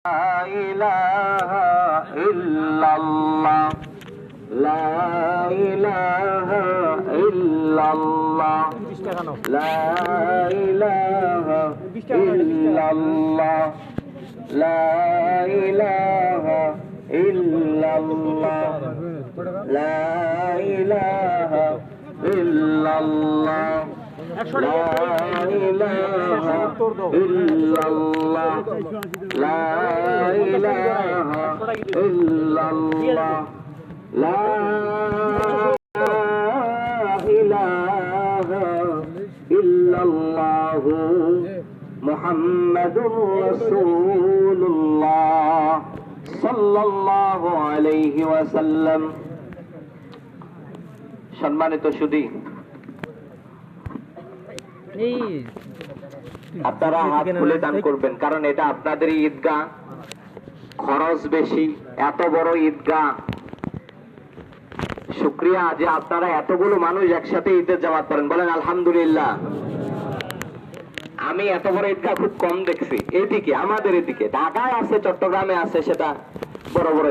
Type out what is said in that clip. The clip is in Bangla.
ইলাহা ইল্লাল্লাহ লা ইলাহা ইল্লাল্লাহ লা ইলাহা ইল্লাল্লাহ লা ইলাহা ইল্লাল্লাহ লা ইলাহা ইল্লাল্লাহ লা ইলাহা ইল্লাল্লাহ লা ইলাহা ইল্লাল্লাহ লা ইলাহা ইল্লাল্লাহ মুহাম্মাদুর রাসূলুল্লাহ সাল্লাল্লাহু আলাইহি ওয়াসাল্লাম। সম্মানিত সুধী, আপনারা হাত খুলে দান করবেন, কারণ এটা আপনাদের ঈদগাহ, খরচ বেশি, এত বড় ঈদগাহ। শুকরিয়া যে আপনারা এতগুলো মানুষ একসাথে ঈদের জামাত করেন, বলেন আলহামদুলিল্লাহ। আমি এত বড় ঈদগাহ খুব কম দেখছি, এদিকে আমাদের এদিকে ঢাকায় আছে, চট্টগ্রামে আছে, সেটা বড় বড়